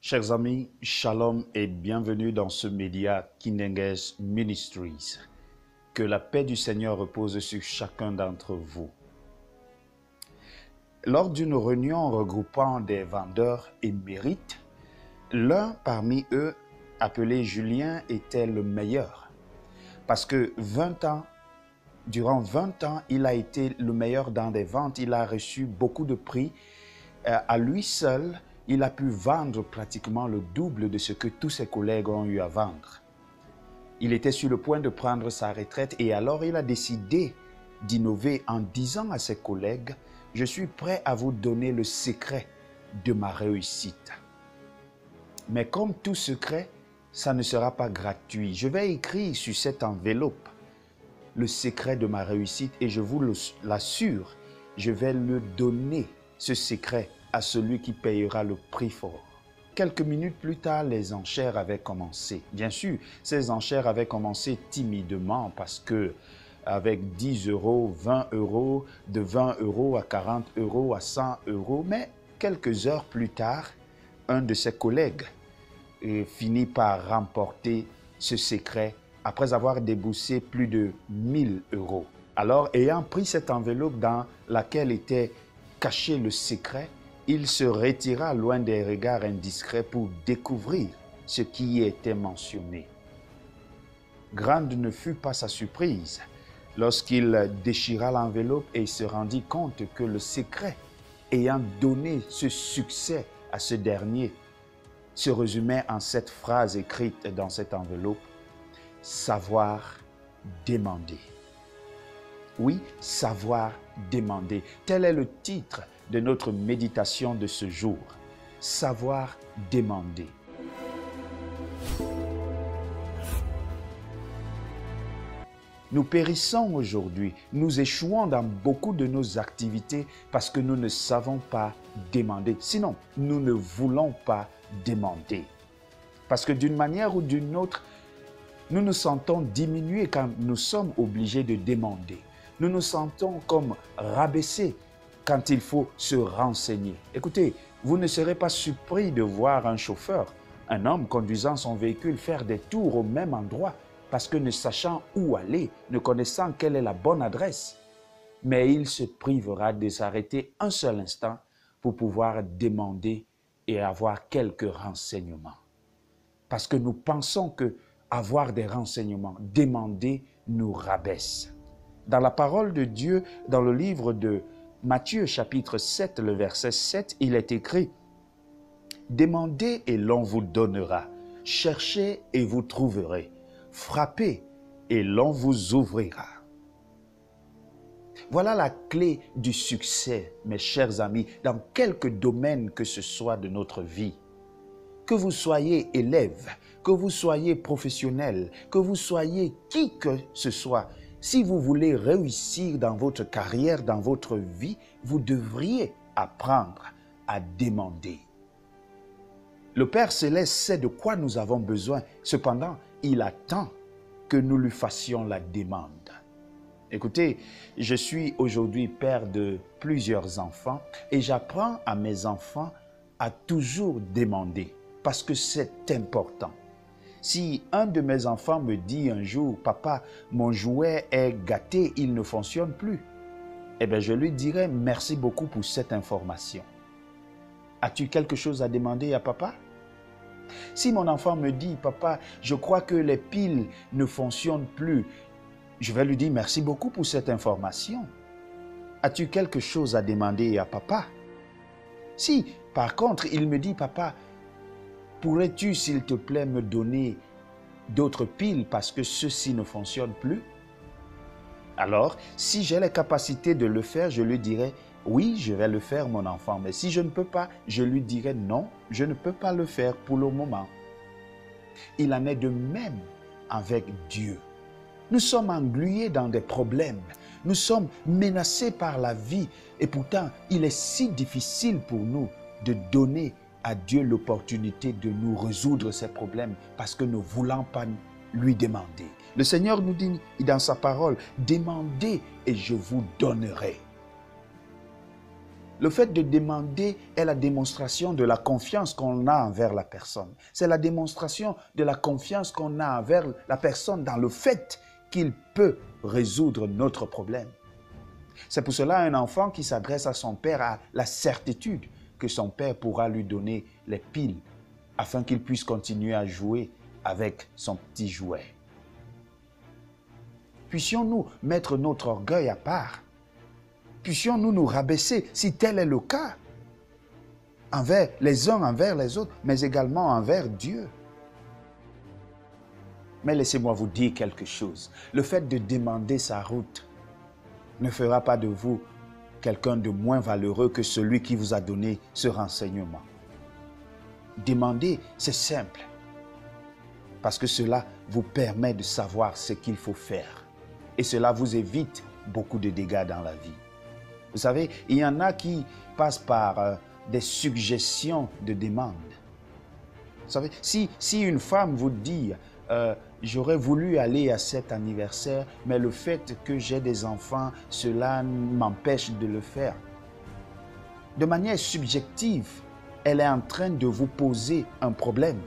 Chers amis, shalom et bienvenue dans ce média Kindenges Ministries. Que la paix du Seigneur repose sur chacun d'entre vous. Lors d'une réunion regroupant des vendeurs émérites, l'un parmi eux, appelé Julien, était le meilleur. Parce que durant 20 ans, il a été le meilleur dans des ventes, il a reçu beaucoup de prix. À lui seul, il a pu vendre pratiquement le double de ce que tous ses collègues ont eu à vendre. Il était sur le point de prendre sa retraite et alors il a décidé d'innover en disant à ses collègues « Je suis prêt à vous donner le secret de ma réussite. Mais comme tout secret, ça ne sera pas gratuit. Je vais écrire sur cette enveloppe le secret de ma réussite et je vous l'assure, je vais le donner, ce secret, à celui qui payera le prix fort. » Quelques minutes plus tard, les enchères avaient commencé. Bien sûr, ces enchères avaient commencé timidement parce que avec 10 euros, 20 euros, de 20 euros à 40 euros, à 100 euros, mais quelques heures plus tard, un de ses collègues finit par remporter ce secret après avoir déboursé plus de 1000 euros. Alors, ayant pris cette enveloppe dans laquelle était caché le secret, il se retira loin des regards indiscrets pour découvrir ce qui y était mentionné. Grande ne fut pas sa surprise lorsqu'il déchira l'enveloppe et se rendit compte que le secret ayant donné ce succès à ce dernier se résumait en cette phrase écrite dans cette enveloppe: savoir demander. Oui, savoir demander. Tel est le titre de notre méditation de ce jour. Savoir demander. Nous périssons aujourd'hui, nous échouons dans beaucoup de nos activités parce que nous ne savons pas demander. Sinon, nous ne voulons pas demander. Parce que d'une manière ou d'une autre, nous nous sentons diminués quand nous sommes obligés de demander. Nous nous sentons comme rabaissés quand il faut se renseigner. Écoutez, vous ne serez pas surpris de voir un chauffeur, un homme conduisant son véhicule faire des tours au même endroit parce que ne sachant où aller, ne connaissant quelle est la bonne adresse. Mais il se privera de s'arrêter un seul instant pour pouvoir demander et avoir quelques renseignements. Parce que nous pensons que avoir des renseignements, demander, nous rabaisse. Dans la parole de Dieu, dans le livre de Matthieu chapitre 7, le verset 7, il est écrit « Demandez et l'on vous donnera, cherchez et vous trouverez, frappez et l'on vous ouvrira. » Voilà la clé du succès, mes chers amis, dans quelque domaine que ce soit de notre vie. Que vous soyez élève, que vous soyez professionnel, que vous soyez qui que ce soit, si vous voulez réussir dans votre carrière, dans votre vie, vous devriez apprendre à demander. Le Père Céleste sait de quoi nous avons besoin. Cependant, il attend que nous lui fassions la demande. Écoutez, je suis aujourd'hui père de plusieurs enfants et j'apprends à mes enfants à toujours demander parce que c'est important. Si un de mes enfants me dit un jour « Papa, mon jouet est gâté, il ne fonctionne plus », eh bien je lui dirai « Merci beaucoup pour cette information. As-tu quelque chose à demander à papa ?» Si mon enfant me dit « Papa, je crois que les piles ne fonctionnent plus », je vais lui dire « Merci beaucoup pour cette information. As-tu quelque chose à demander à papa ?» Si, par contre, il me dit « Papa, pourrais-tu, s'il te plaît, me donner d'autres piles parce que ceci ne fonctionne plus ?» Alors, si j'ai la capacité de le faire, je lui dirai « Oui, je vais le faire, mon enfant. » Mais si je ne peux pas, je lui dirai « Non, je ne peux pas le faire pour le moment. » Il en est de même avec Dieu. Nous sommes englués dans des problèmes. Nous sommes menacés par la vie. Et pourtant, il est si difficile pour nous de donner à Dieu l'opportunité de nous résoudre ces problèmes parce que nous ne voulons pas lui demander. Le Seigneur nous dit dans sa parole, « Demandez et je vous donnerai. » Le fait de demander est la démonstration de la confiance qu'on a envers la personne. C'est la démonstration de la confiance qu'on a envers la personne dans le fait qu'il peut résoudre notre problème. C'est pour cela un enfant qui s'adresse à son père a la certitude que son père pourra lui donner les piles afin qu'il puisse continuer à jouer avec son petit jouet. Puissions-nous mettre notre orgueil à part? Puissions-nous nous rabaisser, si tel est le cas, envers les uns envers les autres, mais également envers Dieu. Mais laissez-moi vous dire quelque chose. Le fait de demander sa route ne fera pas de vous quelqu'un de moins valeureux que celui qui vous a donné ce renseignement. Demander, c'est simple, parce que cela vous permet de savoir ce qu'il faut faire. Et cela vous évite beaucoup de dégâts dans la vie. Vous savez, il y en a qui passent par des suggestions de demande. Vous savez, si une femme vous dit j'aurais voulu aller à cet anniversaire, mais le fait que j'ai des enfants, cela m'empêche de le faire. De manière subjective, elle est en train de vous poser un problème.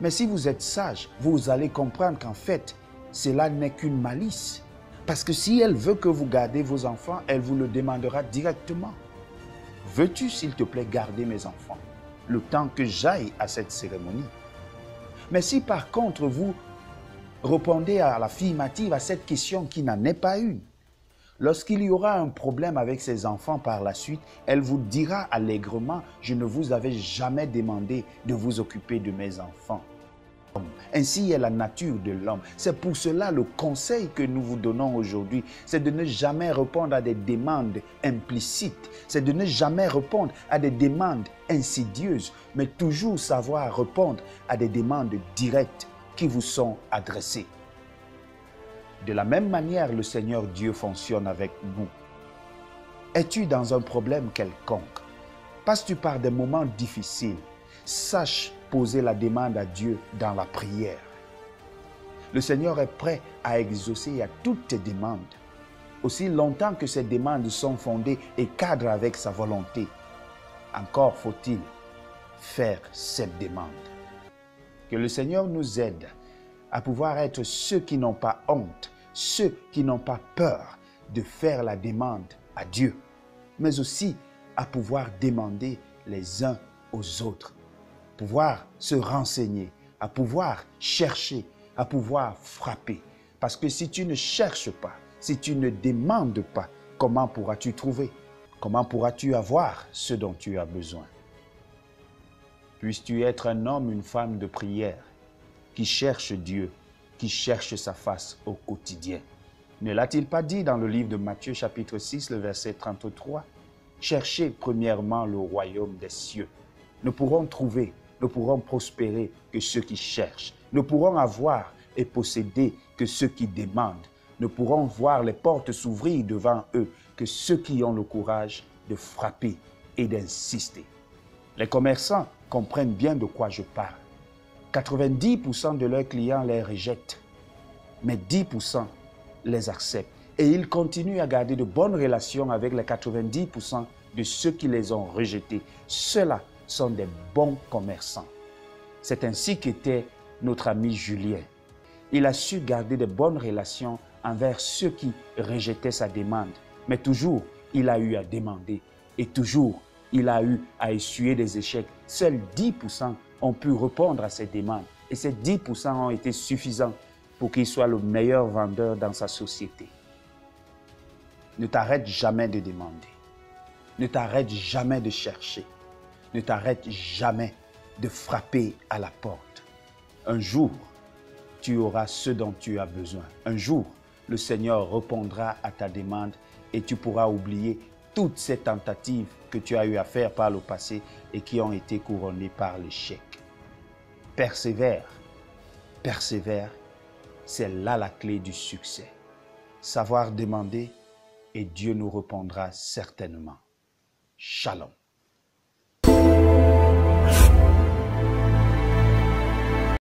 Mais si vous êtes sage, vous allez comprendre qu'en fait, cela n'est qu'une malice. Parce que si elle veut que vous gardez vos enfants, elle vous le demandera directement. Veux-tu, s'il te plaît, garder mes enfants le temps que j'aille à cette cérémonie? Mais si par contre vous répondez à l'affirmative à cette question qui n'en est pas une, lorsqu'il y aura un problème avec ses enfants par la suite, elle vous dira allègrement « Je ne vous avais jamais demandé de vous occuper de mes enfants ». Ainsi est la nature de l'homme. C'est pour cela le conseil que nous vous donnons aujourd'hui, c'est de ne jamais répondre à des demandes implicites, c'est de ne jamais répondre à des demandes insidieuses, mais toujours savoir répondre à des demandes directes qui vous sont adressées. De la même manière, le Seigneur Dieu fonctionne avec nous. Es-tu dans un problème quelconque? Passes-tu par des moments difficiles? Sache poser la demande à Dieu dans la prière. Le Seigneur est prêt à exaucer à toutes tes demandes, aussi longtemps que ces demandes sont fondées et cadrent avec sa volonté. Encore faut-il faire cette demande. Que le Seigneur nous aide à pouvoir être ceux qui n'ont pas honte, ceux qui n'ont pas peur de faire la demande à Dieu, mais aussi à pouvoir demander les uns aux autres, pouvoir se renseigner, à pouvoir chercher, à pouvoir frapper. Parce que si tu ne cherches pas, si tu ne demandes pas, comment pourras-tu trouver? Comment pourras-tu avoir ce dont tu as besoin? Puisses-tu être un homme, une femme de prière qui cherche Dieu, qui cherche sa face au quotidien. Ne l'a-t-il pas dit dans le livre de Matthieu chapitre 6, le verset 33? Cherchez premièrement le royaume des cieux. Ne pourront trouver, ne pourront prospérer que ceux qui cherchent. Ne pourront avoir et posséder que ceux qui demandent. Ne pourront voir les portes s'ouvrir devant eux que ceux qui ont le courage de frapper et d'insister. Les commerçants comprennent bien de quoi je parle. 90% de leurs clients les rejettent, mais 10% les acceptent. Et ils continuent à garder de bonnes relations avec les 90% de ceux qui les ont rejetés. Ceux-là sont des bons commerçants. C'est ainsi qu'était notre ami Julien. Il a su garder de bonnes relations envers ceux qui rejetaient sa demande. Mais toujours, il a eu à demander. Et toujours, il a eu à essuyer des échecs. Seuls 10% ont pu répondre à ses demandes. Et ces 10% ont été suffisants pour qu'il soit le meilleur vendeur dans sa société. Ne t'arrête jamais de demander. Ne t'arrête jamais de chercher. Ne t'arrête jamais de frapper à la porte. Un jour, tu auras ce dont tu as besoin. Un jour, le Seigneur répondra à ta demande et tu pourras oublier toutes ces tentatives que tu as eu à faire par le passé et qui ont été couronnées par l'échec. Persévère, persévère, c'est là la clé du succès. Savoir demander et Dieu nous répondra certainement. Shalom.